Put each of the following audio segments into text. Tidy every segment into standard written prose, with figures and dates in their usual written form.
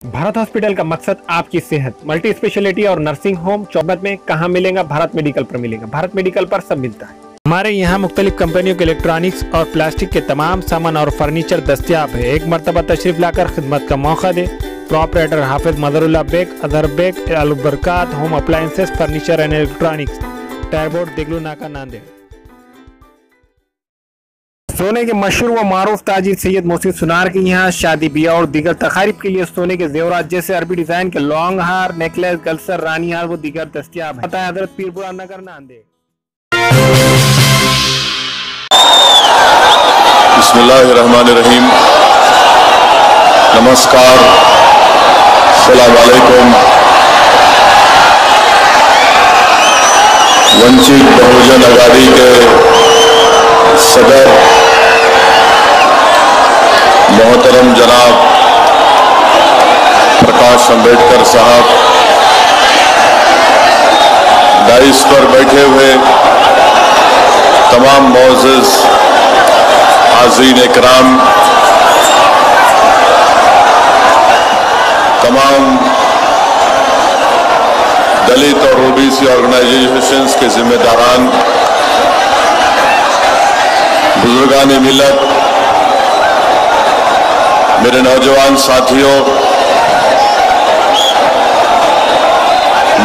Bharat hospital का मकसद आपकी सेहत। मल्टी स्पेशलिटी और नर्सिंग होम चौबत में कहाँ मिलेगा? भारत मेडिकल पर मिलेगा। भारत मेडिकल पर सब मिलता है। हमारे यहाँ मुख्तलिफ कंपनियों के इलेक्ट्रॉनिक्स और प्लास्टिक के तमाम सामान और फर्नीचर दस्तियाब है। एक मरतबा तशरीफ लाकर खिदमत का मौका दे। Proprietor Hafiz Madarullah Baig, Azhar Baig, Albarkat home appliances, furniture and electronics, टायरबोर्ड, देगलू नाका, नांदेड़। सोने के मशहूर व मारूफ ताजिर सैयद मोहसिन सुनार के यहाँ शादी ब्याह और दीगर तकारीब के लिए सोने के जेवरात जैसे अरबी डिजाइन के लॉन्ग हार, नेकलेस, गलसर, रानी हार व दीगर दस्तियाब है। हजरत पीरपुरा नगर, नांदेड़। बिस्मिल्लाहिर्रहमानिर्रहीम। नमस्कार, अस्सलाम वालेकुम। वंचित बहुजन आघाड़ी के सदर मोहतरम जनाब प्रकाश अंबेडकर साहब, डाइस पर बैठे हुए तमाम मोअज़्ज़िज़ हाज़रीन इकराम, तमाम दलित और ओबीसी ऑर्गेनाइजेशंस के जिम्मेदारान, बुजुर्गान मिल्लत, मेरे नौजवान साथियों,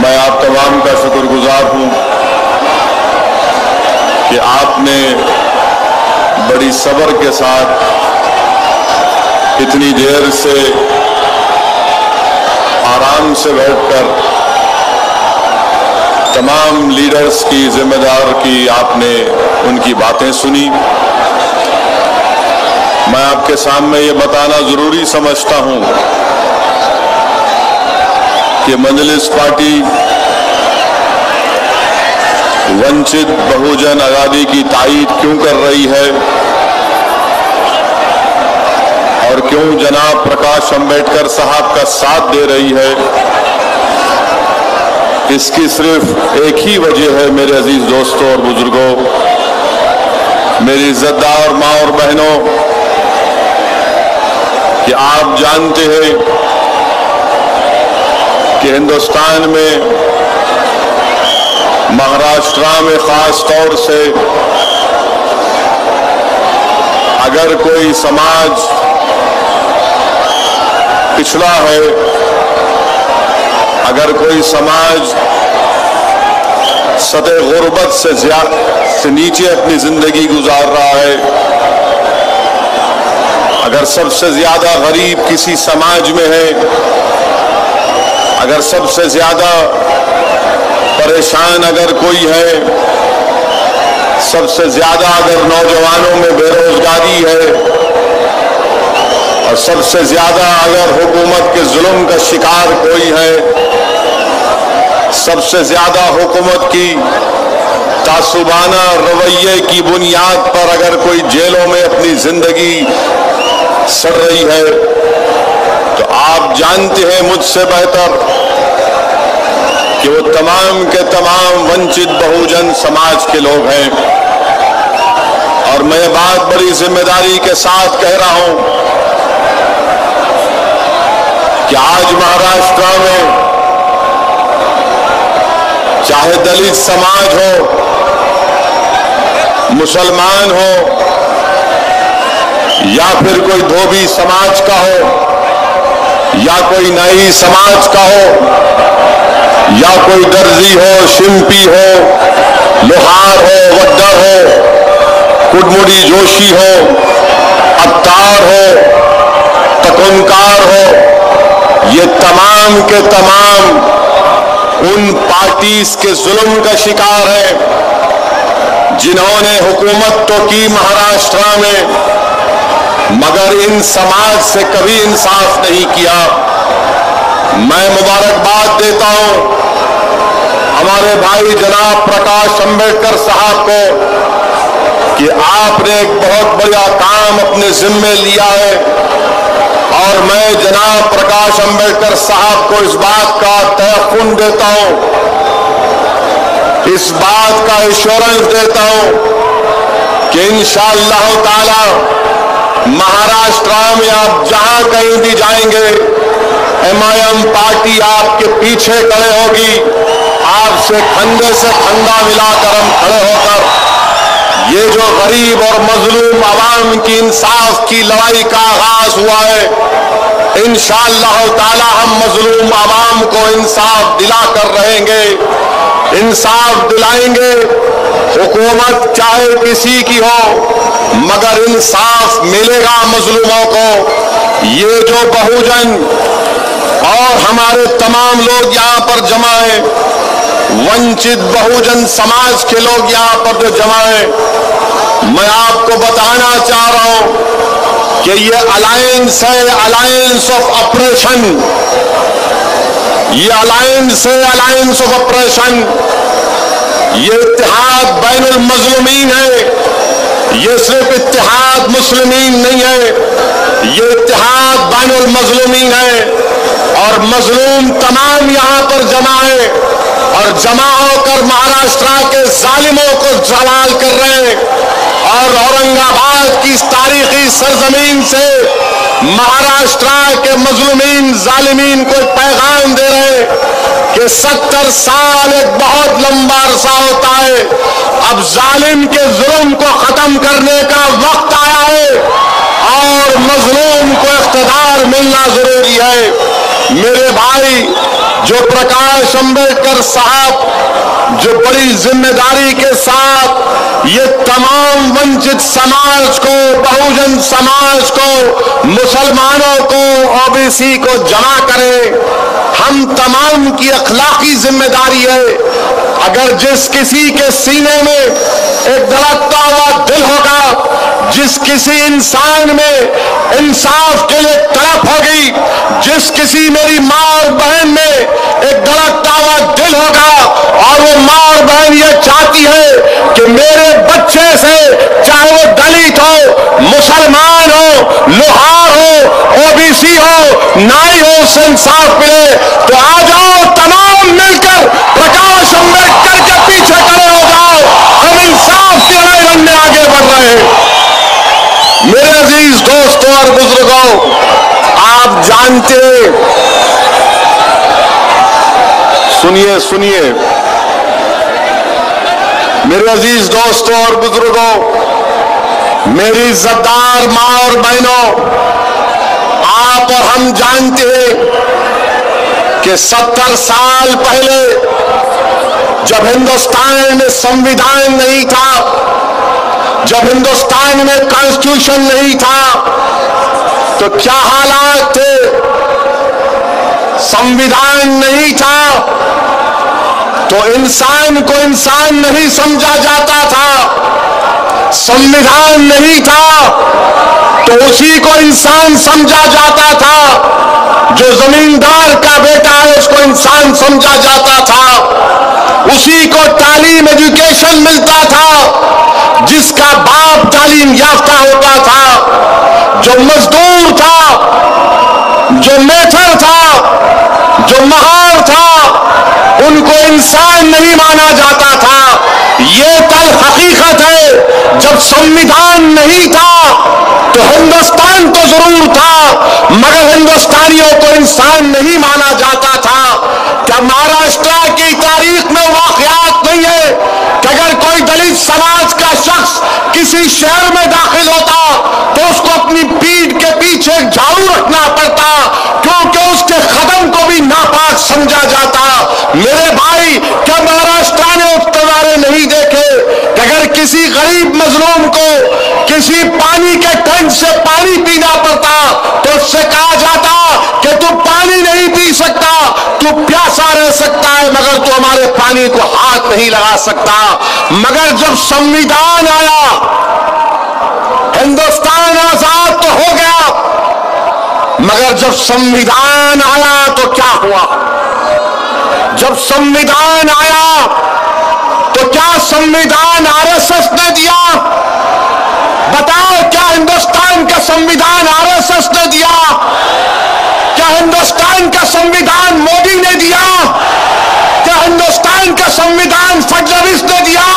मैं आप तमाम का शुक्रगुजार हूं कि आपने बड़ी सब्र के साथ इतनी देर से आराम से बैठकर तमाम लीडर्स की जिम्मेदार की आपने उनकी बातें सुनी। मैं आपके सामने ये बताना जरूरी समझता हूं कि मजलिस पार्टी वंचित बहुजन आघाड़ी की तायीद क्यों कर रही है और क्यों जनाब प्रकाश अंबेडकर साहब का साथ दे रही है, इसकी सिर्फ एक ही वजह है मेरे अजीज दोस्तों और बुजुर्गों, मेरी इज्जतदार माँ और बहनों, कि आप जानते हैं कि हिंदुस्तान में महाराष्ट्र में खास तौर से अगर कोई समाज पिछड़ा है, अगर कोई समाज सदे गुर्बत से नीचे अपनी जिंदगी गुजार रहा है, अगर सबसे ज्यादा गरीब किसी समाज में है, अगर सबसे ज्यादा परेशान अगर कोई है, सबसे ज्यादा अगर नौजवानों में बेरोजगारी है और सबसे ज्यादा अगर हुकूमत के जुल्म का शिकार कोई है, सबसे ज्यादा हुकूमत की तासुबाना रवैये की बुनियाद पर अगर कोई जेलों में अपनी जिंदगी सड़ रही है, तो आप जानते हैं मुझसे बेहतर कि वो तमाम के तमाम वंचित बहुजन समाज के लोग हैं। और मैं ये बात बड़ी जिम्मेदारी के साथ कह रहा हूं कि आज महाराष्ट्र में चाहे दलित समाज हो, मुसलमान हो, या फिर कोई धोबी समाज का हो, या कोई नई समाज का हो, या कोई दर्जी हो, शिल्पी हो, लोहार हो, वड्डर हो, कुडमुड़ी जोशी हो, अत्तार हो, तकुनकार हो, ये तमाम के तमाम उन पार्टीज के जुल्म का शिकार है जिन्होंने हुकूमत तो की महाराष्ट्र में, मगर इन समाज से कभी इंसाफ नहीं किया। मैं मुबारकबाद देता हूं हमारे भाई जनाब प्रकाश अंबेडकर साहब को कि आपने एक बहुत बड़ा काम अपने जिम्मे लिया है, और मैं जनाब प्रकाश अंबेडकर साहब को इस बात का तयक़ुन देता हूं, इस बात का एश्योरेंस देता हूं कि इंशाअल्लाह ताला महाराष्ट्र में आप जहां कहीं भी जाएंगे MIM पार्टी आपके पीछे खड़े होगी। आपसे कंधे से कंधा मिलाकर हम खड़े होकर ये जो गरीब और मजलूम आवाम की इंसाफ की लड़ाई का आगाज हुआ है, इंशाअल्लाह ताला हम मजलूम आवाम को इंसाफ दिलाकर रहेंगे, इंसाफ दिलाएंगे। हुकूमत चाहे किसी की हो मगर इंसाफ मिलेगा मजलूमों को। ये जो बहुजन और हमारे तमाम लोग यहाँ पर जमा हैं, वंचित बहुजन समाज के लोग यहाँ पर जो जमा हैं, मैं आपको बताना चाह रहा हूं कि ये अलायंस है, अलायंस ऑफ ऑपरेशन। ये अलायंस है, अलायंस ऑफ ऑपरेशन। ये इत्तेहाद बैनुल मजलूमीन है। ये सिर्फ इत्तेहाद मुस्लिमीन नहीं है, ये इत्तेहाद बैनुल मजलूमीन है। और मजलूम तमाम यहाँ पर जमा है और जमा होकर महाराष्ट्र के जालिमों को जलाल कर रहे हैं। और औरंगाबाद की इस तारीखी सरजमीन से महाराष्ट्र के मजलूमीन जालिमीन को एक पैगाम दे रहे हैं कि 70 साल एक बहुत लंबा अरसा होता है। अब जालिम के जुल्म को खत्म करने का वक्त आया है और मजलूम को इख्तिदार मिलना जरूरी है। मेरे भाई, जो प्रकाश अंबेडकर साहब जो बड़ी जिम्मेदारी के साथ ये तमाम वंचित समाज को, बहुजन समाज को, मुसलमानों को, OBC को जमा करें, हम तमाम की अखलाकी जिम्मेदारी है। अगर जिस किसी के सीने में एक धड़कता हुआ दिल होगा, जिस किसी इंसान में इंसाफ के लिए तड़प होगी, जिस किसी मेरी माँ और बहन में एक धड़कता हुआ दिल होगा और वो माँ और बहन ये चाहती है कि मेरे बच्चे से, चाहे वो दलित हो, मुसलमान हो, लोहार हो, OBC हो, नाई हो, उससे इंसाफ मिले, तो आ जाओ तमाम मिलकर प्रकाश अंबेडकर के पीछे खड़े हो जाओ। हम इंसाफ की लड़ाई लड़ने आगे बढ़ रहे हैं। मेरे अजीज दोस्तों और बुजुर्गों, आप जानते हैं, सुनिए सुनिए मेरे अजीज दोस्तों और बुजुर्गों, मेरी इज्जतदार माँ और बहनों, आप और हम जानते हैं कि 70 साल पहले जब हिंदुस्तान में संविधान नहीं था, जब हिंदुस्तान में कॉन्स्टिट्यूशन नहीं था, तो क्या हालात थे। संविधान नहीं था तो इंसान को इंसान नहीं समझा जाता था। संविधान नहीं था तो उसी को इंसान समझा जाता था। जो जमींदार का बेटा है उसको इंसान समझा जाता था। उसी को तालीम, एजुकेशन मिलता था जिसका बाप तालीम याफ्ता होता था। जो मजदूर था, जो मेथर था, जो महार था, उनको इंसान नहीं माना जाता था। ये तल हकीकत है। जब संविधान नहीं था तो हिंदुस्तान तो जरूर था मगर हिंदुस्तानियों को इंसान नहीं माना जाता था। क्या महाराष्ट्र की तारीख में वाकयात नहीं है कि अगर कोई दलित समाज का शख्स किसी शहर में दाखिल होता तो उसको अपनी पीठ के पीछे झाड़ू रखना पड़ता क्योंकि उसके कदम को भी नापाक समझा जाता। मेरे भाई, क्या महाराष्ट्र ने उत्तरारे नहीं देखे कि अगर किसी गरीब मजलूम को किसी पानी के टैंक से पानी पीना पड़ता तो उससे कहा जाता कि तू पानी नहीं पी सकता, तू प्यासा रह सकता है मगर तू हमारे पानी को हाथ नहीं लगा सकता। मगर जब संविधान आया, हिंदुस्तान आजाद तो हो गया मगर जब संविधान आया तो क्या हुआ। जब संविधान आया तो क्या संविधान RSS ने दिया? बताओ, क्या हिंदुस्तान का संविधान RSS ने दिया? क्या हिंदुस्तान का संविधान मोदी ने दिया? क्या हिंदुस्तान का संविधान फडणवीस ने दिया?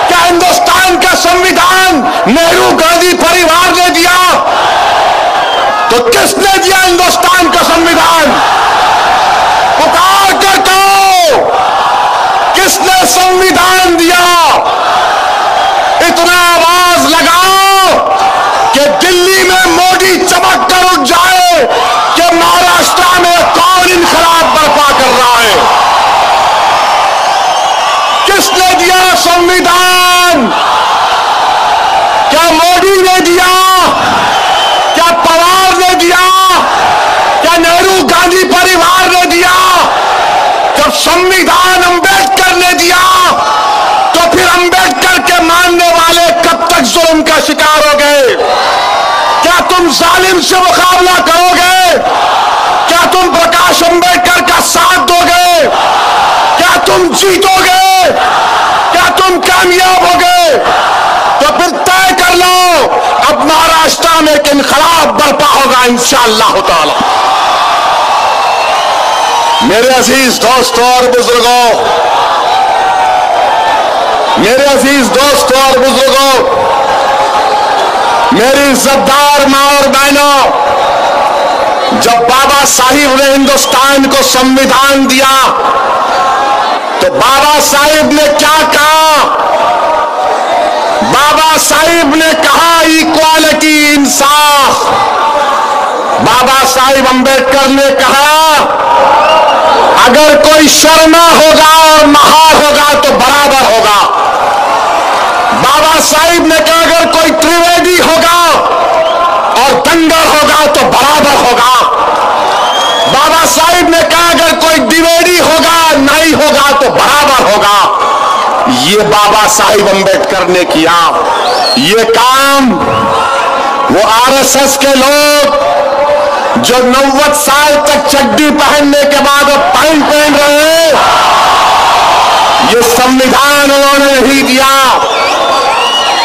क्या हिंदुस्तान का संविधान नेहरू गांधी परिवार ने दिया? तो किसने दिया हिंदुस्तान का संविधान? संविधान अंबेडकर ने दिया, तो फिर अंबेडकर के मानने वाले कब तक जुल्म का शिकार हो गए? क्या तुम जालिम से मुकाबला करोगे? क्या तुम प्रकाश अंबेडकर का साथ दोगे? क्या तुम जीतोगे? क्या तुम कामयाब होगे? तो फिर तय कर लो, अब महाराष्ट्र में एक इनकलाब बर्पा होगा इंशाअल्लाह ताला। मेरे अजीज दोस्तों और बुजुर्गों, मेरे अजीज दोस्तों और बुजुर्गों, मेरी इज्जतदार मां और बहनों, जब बाबा साहिब ने हिंदुस्तान को संविधान दिया तो बाबा साहिब ने क्या कहा? बाबा साहिब ने कहा इक्वालिटी, इंसाफ। बाबा साहिब अंबेडकर ने कहा अगर कोई शर्मा होगा और महार होगा तो बराबर होगा। बाबा साहिब ने कहा अगर कोई त्रिवेदी होगा और दंगर होगा तो बराबर होगा। बाबा साहिब ने कहा अगर कोई द्विवेदी होगा, नाई होगा तो बराबर होगा। ये बाबा साहिब अंबेडकर ने किया। ये काम वो आरएसएस के लोग जो 90 साल तक चड्डी पहनने के बाद अब पैंट पहन रहे हैं, ये संविधान उन्होंने नहीं दिया।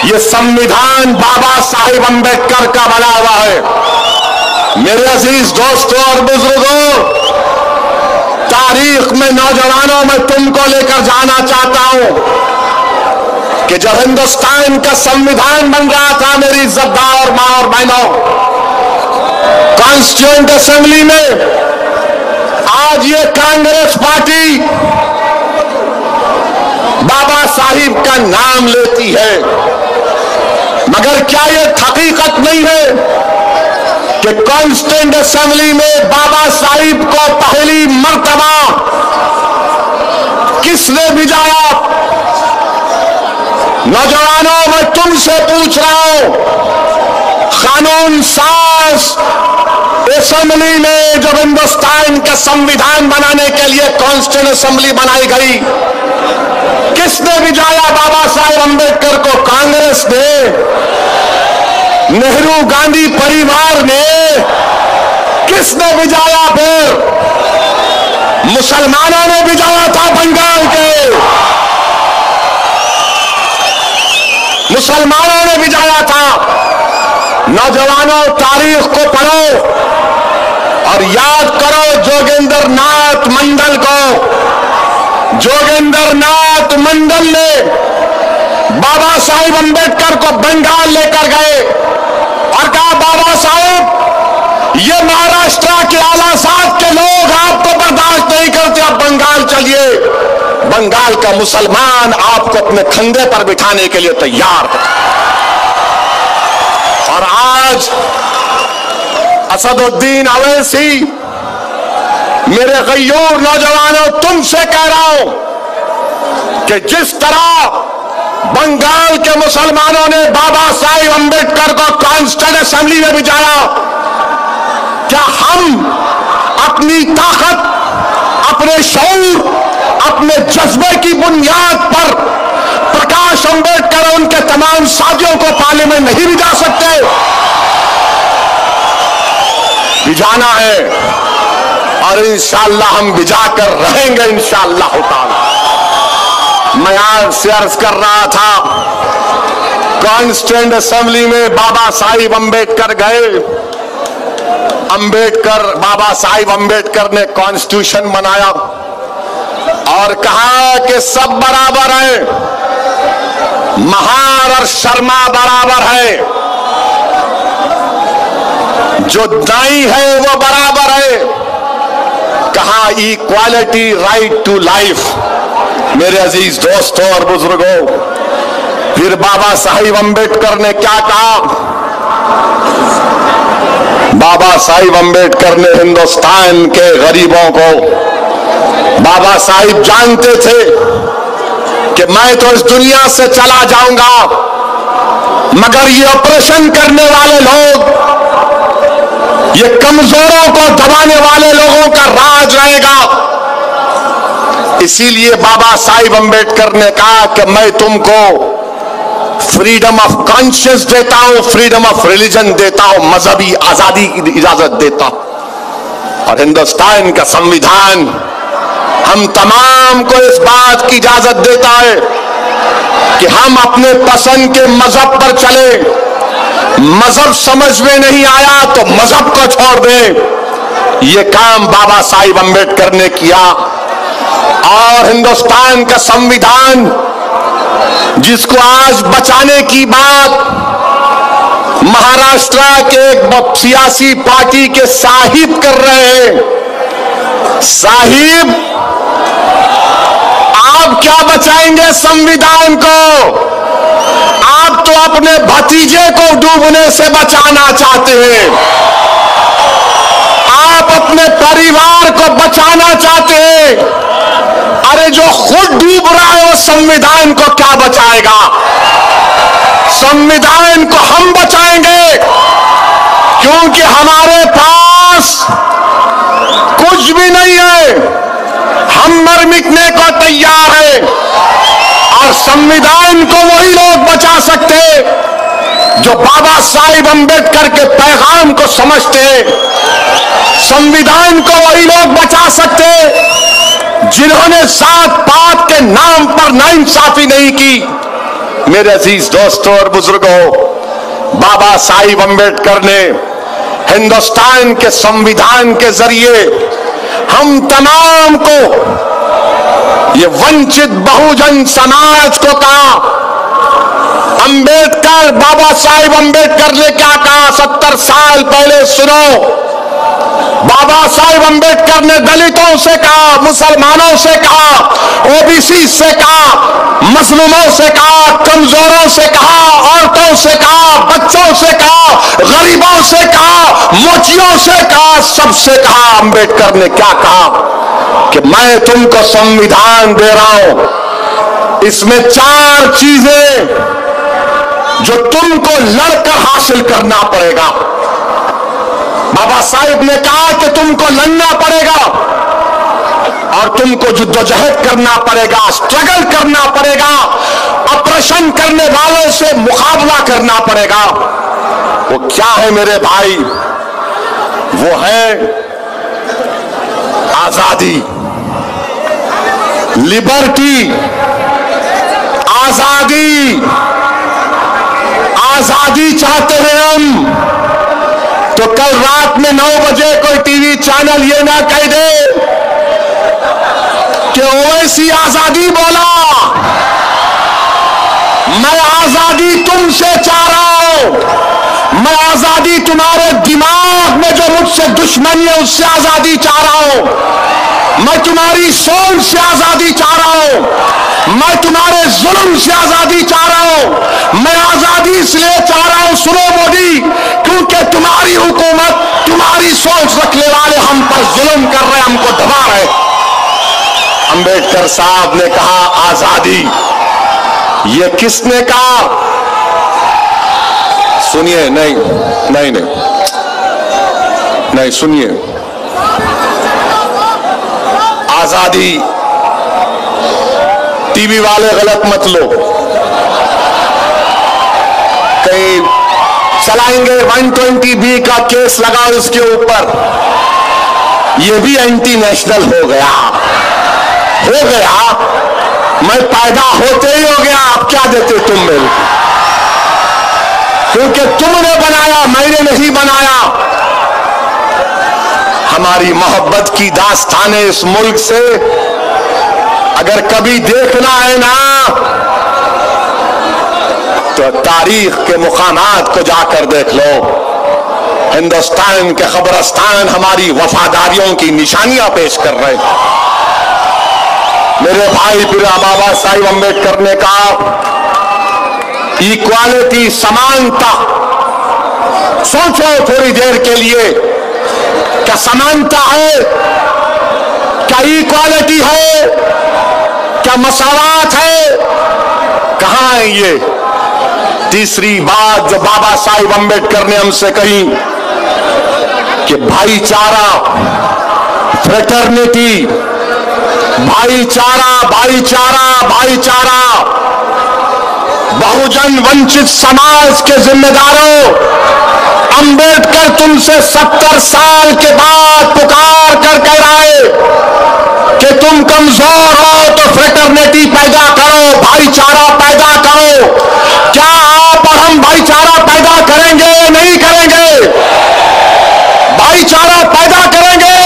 ये संविधान बाबा साहिब अंबेडकर का बना हुआ है। मेरे अजीज दोस्तों और बुजुर्गों, तारीख में नौजवानों, मैं तुमको लेकर जाना चाहता हूं कि जब हिंदुस्तान का संविधान बन रहा था, मेरी इज्जतदार मां और बहनों, कॉन्स्टिट्यूएंट असेंबली में आज ये कांग्रेस पार्टी बाबा साहिब का नाम लेती है, मगर क्या ये हकीकत नहीं है कि कॉन्स्टिट्यूएंट असेंबली में बाबा साहिब को पहली मर्तबा किसने भिजाया? नौजवानों, मैं तुमसे पूछ रहा हूं, कानून साज असेंबली में जब हिंदुस्तान का संविधान बनाने के लिए कॉन्स्टिट्यूएंट असेंबली बनाई गई, किसने भिजाया बाबा साहेब अंबेडकर को? कांग्रेस ने, नेहरू गांधी परिवार ने। किसने भिजाया? फिर मुसलमानों ने भिजाया था, बंगाल के मुसलमानों ने भिजाया था। नौजवानों, तारीख को पढ़ो और याद करो जोगेंद्र नाथ मंडल को। जोगेंद्र नाथ मंडल ने बाबा साहिब अंबेडकर को बंगाल लेकर गए और कहा बाबा साहिब, ये महाराष्ट्र के आलासाद के लोग आपको बर्दाश्त नहीं करते, आप बंगाल चलिए। बंगाल का मुसलमान आपको अपने कंधे पर बिठाने के लिए तैयार है। और आज असदुद्दीन अवैसी, मेरे गय्यूर नौजवानों, तुमसे कह रहा हूं कि जिस तरह बंगाल के मुसलमानों ने बाबा साहिब अंबेडकर को कॉन्स्टिट्यूएंट असेंबली में भिजाया, क्या हम अपनी ताकत, अपने शऊर, अपने जज्बे की बुनियाद पर प्रकाश अंबेडकर और उनके तमाम साथियों को पार्लियामेंट नहीं भिजा सकते? भिजाना है और इंशाअल्लाह हम भिजा कर रहेंगे इंशाअल्लाह ताला। मैं आज से अर्ज कर रहा था, कॉन्स्टिट्यूएंट असेंबली में बाबा साहिब अंबेडकर गए। बाबा साहिब अंबेडकर ने कॉन्स्टिट्यूशन बनाया और कहा कि सब बराबर है, महार और शर्मा बराबर है, जो दाई है वो बराबर है। कहा इक्वालिटी, राइट टू लाइफ। मेरे अजीज दोस्तों और बुजुर्गों, फिर बाबा साहिब अंबेडकर ने क्या कहा? बाबा साहिब अंबेडकर ने हिंदुस्तान के गरीबों को, बाबा साहिब जानते थे कि मैं तो इस दुनिया से चला जाऊंगा, मगर ये ऑपरेशन करने वाले लोग, ये कमजोरों को दबाने वाले लोगों का राज रहेगा। इसीलिए बाबा साहिब अंबेडकर ने कहा कि मैं तुमको फ्रीडम ऑफ कॉन्शियस देता हूं, फ्रीडम ऑफ रिलीजन देता हूं, मजहबी आजादी की इजाजत देता हूं। और हिंदुस्तान का संविधान हम तमाम को इस बात की इजाजत देता है कि हम अपने पसंद के मजहब पर चले। मजहब समझ में नहीं आया तो मजहब को छोड़ दें। यह काम बाबा साहिब अंबेडकर ने किया। और हिंदुस्तान का संविधान जिसको आज बचाने की बात महाराष्ट्र के एक सियासी पार्टी के साहिब कर रहे हैं, साहिब आप क्या बचाएंगे संविधान को? आप तो अपने भतीजे को डूबने से बचाना चाहते हैं, आप अपने परिवार को बचाना चाहते हैं। अरे जो खुद डूब रहा है वो संविधान को क्या बचाएगा? संविधान को हम बचाएंगे, क्योंकि हमारे पास कुछ भी नहीं है, हम मर मिटने को तैयार है। और संविधान को वही लोग बचा सकते जो बाबा साहिब अंबेडकर के पैगाम को समझते। संविधान को वही लोग बचा सकते जिन्होंने जात पात के नाम पर नाइंसाफी नहीं की। मेरे अजीज दोस्तों और बुजुर्गों, बाबा साहिब अंबेडकर ने हिंदुस्तान के संविधान के जरिए हम तमाम को, ये वंचित बहुजन समाज को कहा। अंबेडकर, बाबा साहिब अंबेडकर ने क्या कहा 70 साल पहले सुनो। बाबा साहिब अंबेडकर ने दलितों से कहा, मुसलमानों से कहा, ओबीसी से कहा, मजलूमों से कहा, कमजोरों से कहा, औरतों से कहा, बच्चों से कहा, गरीबों से कहा, मोचियों से कहा, सबसे कहा। अंबेडकर ने क्या कहा कि मैं तुमको संविधान दे रहा हूं, इसमें 4 चीजें जो तुमको लड़कर हासिल करना पड़ेगा। बाबा साहिब ने कहा कि तुमको लड़ना पड़ेगा और तुमको जद्दोजहद करना पड़ेगा, स्ट्रगल करना पड़ेगा, ऑपरेशन करने वालों से मुकाबला करना पड़ेगा। वो क्या है मेरे भाई? वो है आजादी, लिबर्टी, आजादी। आजादी चाहते हैं हम तो कल रात में 9 बजे कोई टीवी चैनल ये ना कह दे कि ओवैसी आजादी बोला। मैं आजादी तुमसे चाह रहा हूं, मैं आजादी तुम्हारे दिमाग में जो मुझसे दुश्मनी है उससे आजादी चाह रहा हूं, मैं तुम्हारी सोच से आजादी चाह रहा हूं, मैं तुम्हारे जुल्म से आजादी चाह रहा हूं। मैं आजादी इसलिए चाह रहा हूं, सुनो मोदी, क्योंकि तुम्हारी हुकूमत, तुम्हारी सोच रखने वाले हम पर जुल्म कर रहे, हमको दबा रहे। अंबेडकर साहब ने कहा आजादी। ये किसने कहा? सुनिए, नहीं नहीं नहीं नहीं, सुनिए। आजादी टीवी वाले गलत मत लो, कहीं चलाएंगे 120B का केस लगाओ इसके ऊपर, ये भी एंटी नेशनल हो गया। मैं पैदा होते ही हो गया, आप क्या देते तुम मेरे? क्योंकि तुमने बनाया, मैंने नहीं बनाया। हमारी मोहब्बत की दास्तानें इस मुल्क से अगर कभी देखना है ना, तो तारीख के मुकामात को जाकर देख लो। हिंदुस्तान के कब्रिस्तान हमारी वफादारियों की निशानियां पेश कर रहे हैं। मेरे भाई फिर बाबा साहिब अंबेडकर ने कहा इक्वालिटी, समानता। सोचो थोड़ी देर के लिए, क्या समानता है? क्या इक्वालिटी है? क्या मसावात है? कहां है ये? तीसरी बात जो बाबा साहिब अंबेडकर ने हमसे कही कि भाईचारा, फ्रेटर्निटी, भाईचारा, भाईचारा, भाईचारा। बहुजन वंचित समाज के जिम्मेदारों, अंबेडकर तुमसे 70 साल के बाद पुकार कर कह रहा है कि तुम कमजोर हो तो फ्रेटर्निटी पैदा करो, भाईचारा पैदा करो। क्या आप और हम भाईचारा पैदा करेंगे? नहीं करेंगे? भाईचारा पैदा करेंगे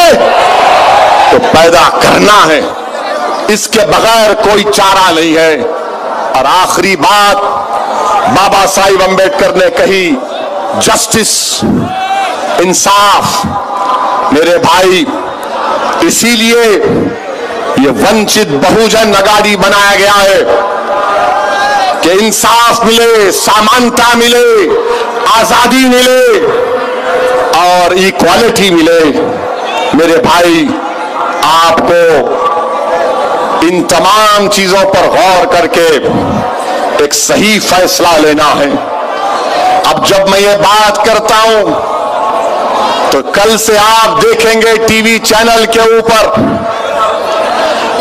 तो पैदा करना है, इसके बगैर कोई चारा नहीं है। और आखिरी बात बाबा साहिब अंबेडकर ने कही, जस्टिस, इंसाफ। मेरे भाई, इसीलिए ये वंचित बहुजन अगाड़ी बनाया गया है कि इंसाफ मिले, समानता मिले, आजादी मिले और इक्वालिटी मिले। मेरे भाई, आपको इन तमाम चीजों पर गौर करके एक सही फैसला लेना है। अब जब मैं ये बात करता हूं तो कल से आप देखेंगे टीवी चैनल के ऊपर,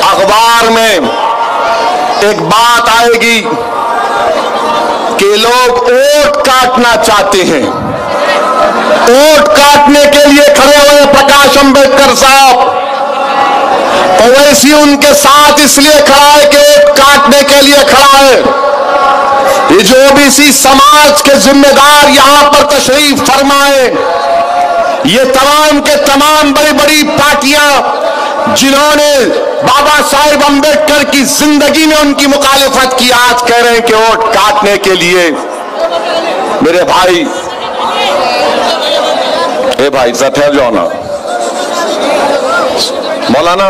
अखबार में एक बात आएगी कि लोग वोट काटना चाहते हैं। वोट काटने के लिए खड़े हुए प्रकाश अंबेडकर साहब, ओवैसी उनके साथ इसलिए खड़ा है कि वोट काटने के लिए खड़ा है। ये जो ओबीसी समाज के जिम्मेदार यहां पर तशरीफ फरमाए, ये तमाम के तमाम बड़ी बड़ी पार्टियां जिन्होंने बाबा साहिब अंबेडकर की जिंदगी में उनकी मुखालिफत की, आज कह रहे हैं कि वोट काटने के लिए। मेरे भाई, ए भाई जरा ठहर जाओ ना, मौलाना।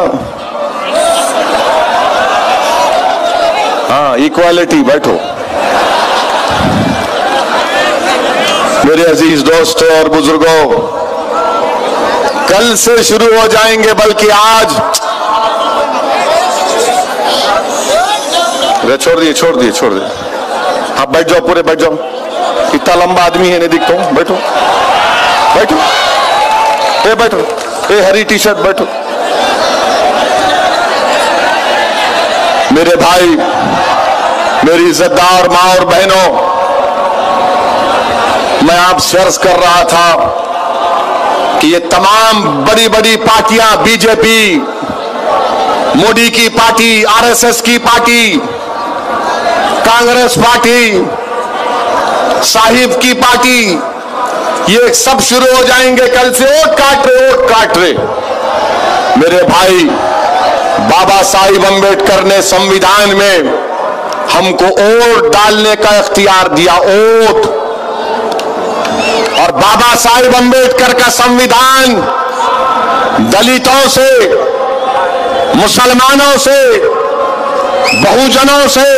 हाँ, इक्वालिटी, बैठो। मेरे अजीज दोस्तों और बुजुर्गों, कल से शुरू हो जाएंगे, बल्कि आज। छोड़ दिए, छोड़ दिए, छोड़ दिए। आप बैठ जाओ, पूरे बैठ जाओ। इतना लंबा आदमी है, नहीं दिखता हूं। बैठो, बैठो, ए बैठो, ए हरी टी शर्ट, बैठो। मेरे भाई, मेरी इज्जतदार मां और बहनों, मैं आपसे अर्ज कर रहा था कि ये तमाम बड़ी बड़ी पार्टियां, बीजेपी, मोदी की पार्टी, आरएसएस की पार्टी, कांग्रेस पार्टी, साहिब की पार्टी, ये सब शुरू हो जाएंगे कल से वोट काट रहे, वोट काट रहे। मेरे भाई, बाबा साहिब अंबेडकर ने संविधान में हमको वोट डालने का इख्तियार दिया, वोट। और बाबा साहिब अंबेडकर का संविधान दलितों से, मुसलमानों से, बहुजनों से,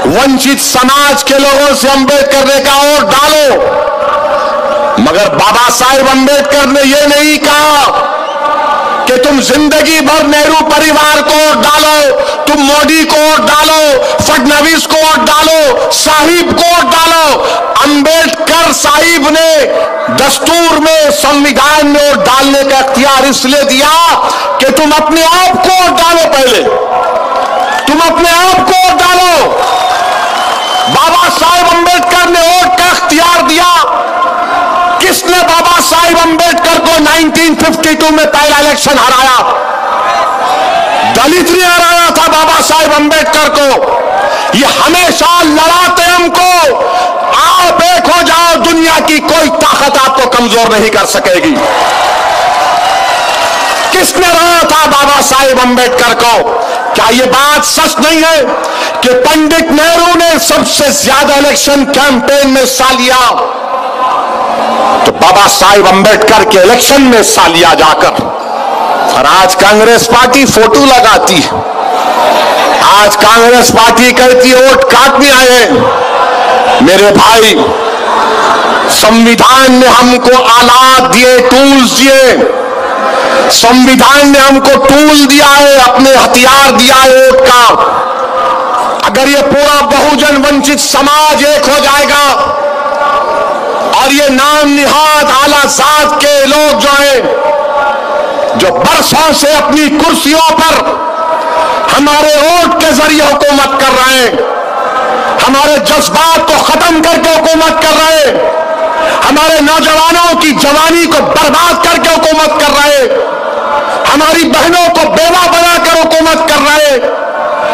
वंचित समाज के लोगों से अंबेडकर ने कहा वोट डालो। मगर बाबा साहिब अंबेडकर ने यह नहीं कहा कि तुम जिंदगी भर नेहरू परिवार को वोट डालो, तुम मोदी को वोट डालो, फडणवीस को वोट डालो, साहिब को वोट डालो। अंबेडकर साहिब ने दस्तूर में, संविधान में वोट डालने का इख्तियार इसलिए दिया कि तुम अपने आप को वोट डालो, पहले तुम अपने आप को वोट डालो। बाबा साहिब अंबेडकर ने वोट का इख्तियार दिया। किसने बाबा साहिब अंबेडकर को 1952 में पहला इलेक्शन हराया? दलित ने हराया था बाबा साहिब अंबेडकर को। ये हमेशा लड़ाते हमको, आप एक हो जाओ, दुनिया की कोई ताकत आपको कमजोर नहीं कर सकेगी। किसने हराया था बाबा साहिब अंबेडकर को? क्या ये बात सच नहीं है कि पंडित नेहरू ने सबसे ज्यादा इलेक्शन कैंपेन में हिस्सा लिया? तो बाबा साहिब अंबेडकर के इलेक्शन में हिस्सा लिया जाकर। और आज कांग्रेस पार्टी फोटो लगाती है, आज कांग्रेस पार्टी कहती है वोट काटने आए। मेरे भाई, संविधान ने हमको आलात दिए, टूल्स दिए, संविधान ने हमको टूल दिया है, अपने हथियार दिया है वोट का। अगर ये पूरा बहुजन वंचित समाज एक हो जाएगा और ये नाम निहाद आला जात के लोग जो हैं, जो बरसों से अपनी कुर्सियों पर हमारे वोट के जरिए हुकूमत कर रहे हैं, हमारे जज्बात को खत्म करके हुकूमत कर रहे हैं, हमारे नौजवानों की जवानी को बर्बाद करके हुकूमत कर रहे हैं, हमारी बहनों को बेवा बनाकर हुकूमत कर रहे हैं,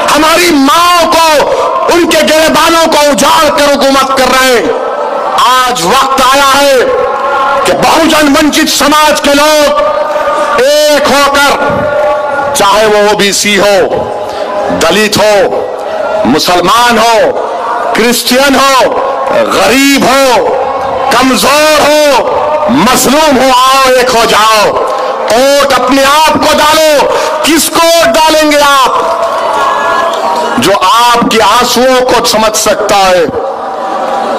हमारी माओ को, उनके गिरबानों को उजाड़ कर हुकूमत कर रहे हैं। आज वक्त आया है कि बहुजन वंचित समाज के लोग एक होकर, चाहे वो ओबीसी हो, दलित हो, मुसलमान हो, क्रिश्चियन हो, गरीब हो, कमजोर हो, मजलूम हो, आओ एक हो जाओ। वोट अपने आप को डालो। किसको वोट डालेंगे आप? जो आपके आंसुओं को समझ सकता है,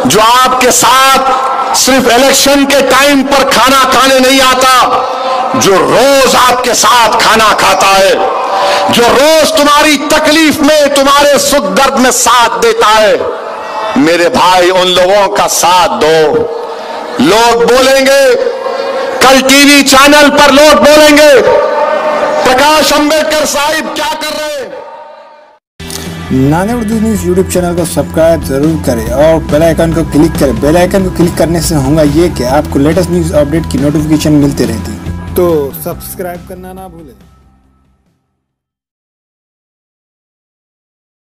जो आपके साथ सिर्फ इलेक्शन के टाइम पर खाना खाने नहीं आता, जो रोज आपके साथ खाना खाता है, जो रोज तुम्हारी तकलीफ में, तुम्हारे सुख दर्द में साथ देता है। मेरे भाई, उन लोगों का साथ दो। लोग बोलेंगे, कल टीवी चैनल पर लोग बोलेंगे, प्रकाश अंबेडकर साहिब क्या कर रहे हैं। Nanded Urdu news YouTube channel को सब्सक्राइब जरूर करें और बेल आइकन को क्लिक करें। बेल आइकन को क्लिक करने से होगा ये कि आपको लेटेस्ट न्यूज़ अपडेट की नोटिफिकेशन मिलती रहती है, तो सब्सक्राइब करना ना भूलें।